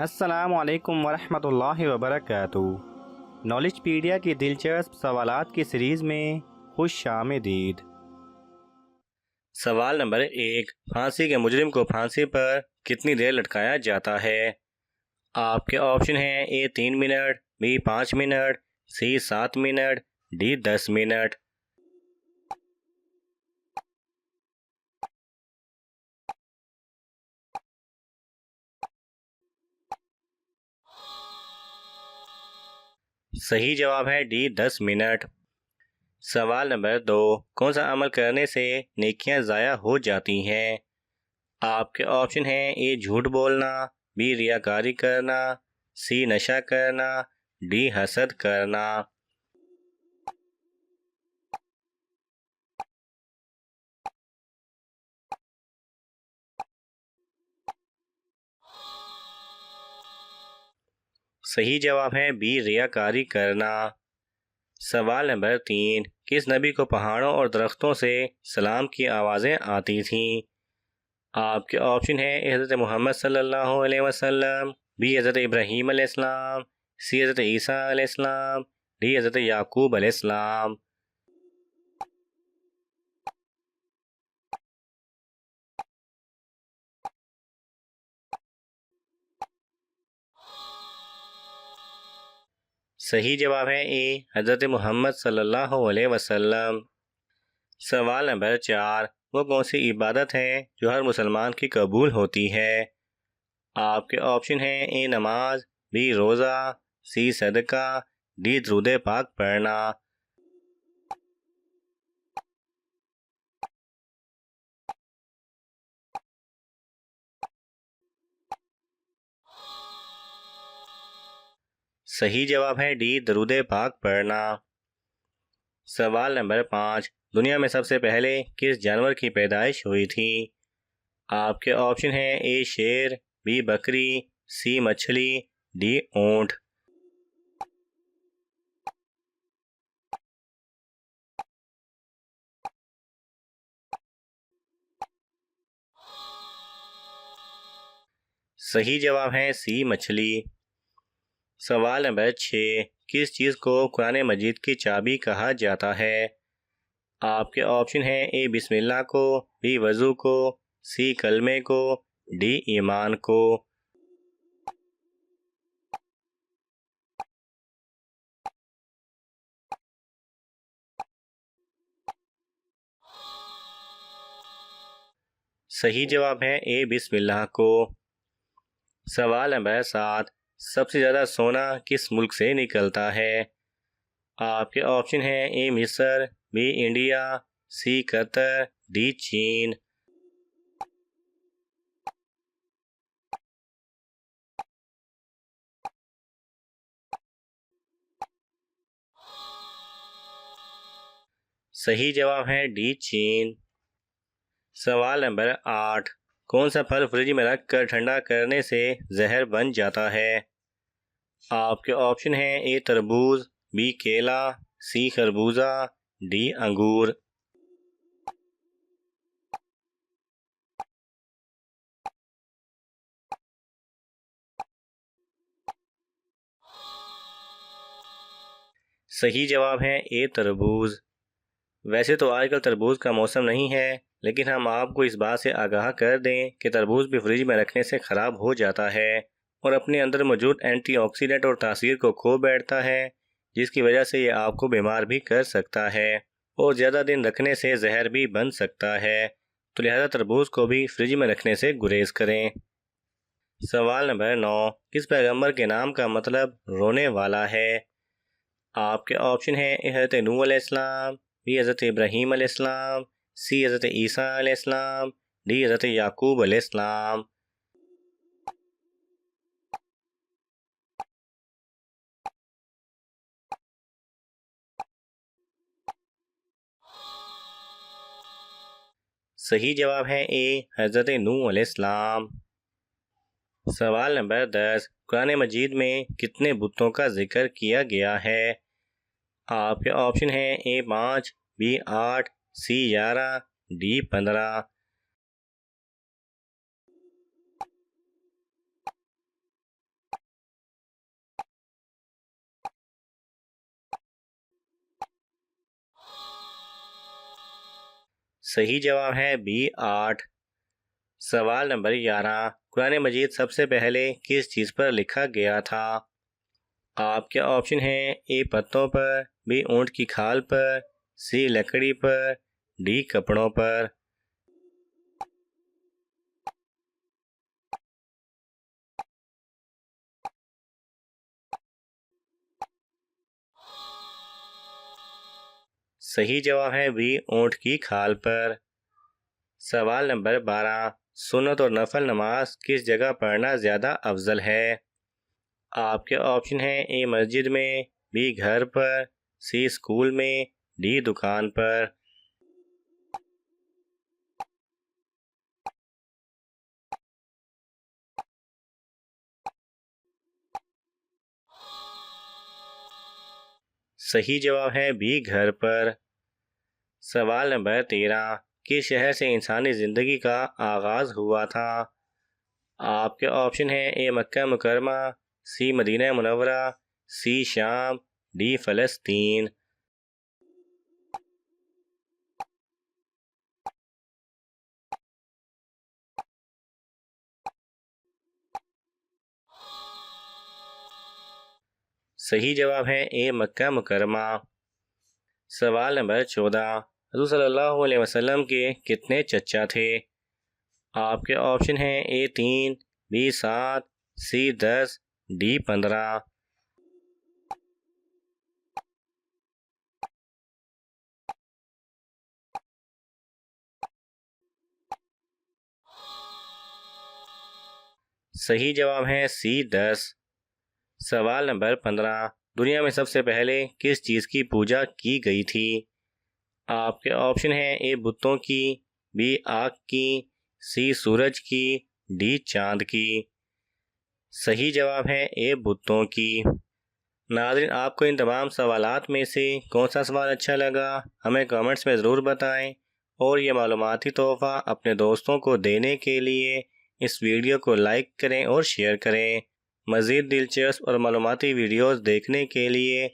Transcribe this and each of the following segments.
अस्सलाम वालेकुम वरहमतुल्लाहि वबरकातुहू। नॉलेजपीडिया की दिलचस्प सवालात की सीरीज़ में खुश आमदीद। सवाल नंबर 1। फांसी के मुजरिम को फांसी पर कितनी देर लटकाया जाता है? आपके ऑप्शन हैं: ए 3 मिनट, बी 5 मिनट, सी 7 मिनट, डी 10 मिनट। सही जवाब है डी 10 मिनट। सवाल नंबर 2। कौन सा अमल करने से नेकियां ज़ाया हो जाती हैं? आपके ऑप्शन हैं: ए झूठ बोलना, बी रियाकारी करना, सी नशा करना, डी हसद करना। सही जवाब है बी रियाकारी करना। सवाल नंबर 3। किस नबी को पहाड़ों और दरख्तों से सलाम की आवाज़ें आती थीं? आपके ऑप्शन है: हज़रत मोहम्मद सल्लल्लाहु अलैहि वसल्लम, बी हज़रत इब्राहीम अलैहिस्सलाम, सी हज़रत ईसा अलैहिस्सलाम, डी हज़रत याकूब अलैहिस्सलाम। सही जवाब है ए हज़रत मोहम्मद सल्लल्लाहु अलैहि वसल्लम। सवाल नंबर 4। वो कौन सी इबादत है जो हर मुसलमान की कबूल होती है? आपके ऑप्शन हैं: ए नमाज, बी रोज़ा, सी सदका, डी दुरूद पाक पढ़ना। सही जवाब है डी दरूद पाक पढ़ना। सवाल नंबर 5। दुनिया में सबसे पहले किस जानवर की पैदाइश हुई थी? आपके ऑप्शन हैं: ए शेर, बी बकरी, सी मछली, डी ऊंट। सही जवाब है सी मछली। सवाल नंबर 6। किस चीज़ को कुरान मजीद की चाबी कहा जाता है? आपके ऑप्शन हैं: ए बिस्मिल्लाह को, बी वज़ू को, सी कलमे को, डी ईमान को। सही जवाब है ए बिस्मिल्लाह को। सवाल नंबर 7। सबसे ज़्यादा सोना किस मुल्क से निकलता है? आपके ऑप्शन हैं: ए मिस्र, बी इंडिया, सी कतर, डी चीन। सही जवाब है डी चीन। सवाल नंबर 8। कौन सा फल फ्रिज में रख कर ठंडा करने से जहर बन जाता है? आपके ऑप्शन हैं: ए तरबूज, बी केला, सी खरबूजा, डी अंगूर। सही जवाब है ए तरबूज। वैसे तो आजकल तरबूज का मौसम नहीं है, लेकिन हम आपको इस बात से आगाह कर दें कि तरबूज भी फ्रिज में रखने से ख़राब हो जाता है और अपने अंदर मौजूद एंटीऑक्सीडेंट और तासीर को खो बैठता है, जिसकी वजह से ये आपको बीमार भी कर सकता है और ज़्यादा दिन रखने से जहर भी बन सकता है। तो लिहाजा तरबूज को भी फ्रिज में रखने से गुरेज करें। सवाल नंबर 9। किस पैगंबर के नाम का मतलब रोने वाला है? आपके ऑप्शन हैं: हज़रत नूह अलैहिस्सलाम, बी हज़रत इब्राहीम अलैहिस्सलाम, सी हज़रत ईसा अलैहिस्सलाम, डी हज़रत याकूब अलैहिस्सलाम। सही जवाब है ए हज़रत नूह अलैहिस्सलाम। सवाल नंबर 10। कुरान मजीद में कितने बुतों का जिक्र किया गया है? आपके ऑप्शन हैं: ए 5, बी 8, सी 11, डी 15। सही जवाब है बी 8। सवाल नंबर 11, कुरान मजीद सबसे पहले किस चीज़ पर लिखा गया था? आपके ऑप्शन हैं ए पत्तों पर, बी ऊंट की खाल पर, सी लकड़ी पर, डी कपड़ों पर। सही जवाब है बी ऊंट की खाल पर। सवाल नंबर 12, सुन्नत और नफल नमाज किस जगह पढ़ना ज़्यादा अफजल है? आपके ऑप्शन हैं ए मस्जिद में, बी घर पर, सी स्कूल में, डी दुकान पर। सही जवाब है बी घर पर। सवाल नंबर 13, किस शहर से इंसानी ज़िंदगी का आगाज़ हुआ था? आपके ऑप्शन हैं ए मक्का मुकरमा, सी मदीना मुनव्वरा, सी शाम, डी फ़लस्तीन। सही जवाब है ए मक्का मुकरमा। सवाल नंबर 14, हज़रत सल्लल्लाहु अलैहि वसल्लम के कितने चचा थे? आपके ऑप्शन हैं ए 3, बी 7, सी 10, डी 15। सही जवाब है सी 10। सवाल नंबर 15, दुनिया में सबसे पहले किस चीज़ की पूजा की गई थी? आपके ऑप्शन हैं ए बुतों की, बी आग की, सी सूरज की, डी चांद की। सही जवाब है ए बुतों की। नाज़रीन, आपको इन तमाम सवालात में से कौन सा सवाल अच्छा लगा हमें कमेंट्स में ज़रूर बताएं, और ये मालूमाती तोहफ़ा अपने दोस्तों को देने के लिए इस वीडियो को लाइक करें और शेयर करें। मज़ीद दिलचस्प और मालूमाती वीडियोस देखने के लिए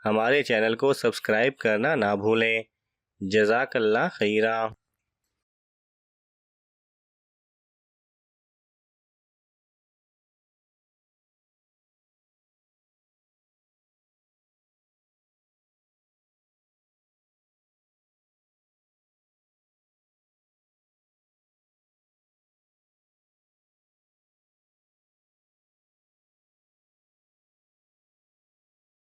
हमारे चैनल को सब्सक्राइब करना ना भूलें। जज़ाकल्लाह खैरा।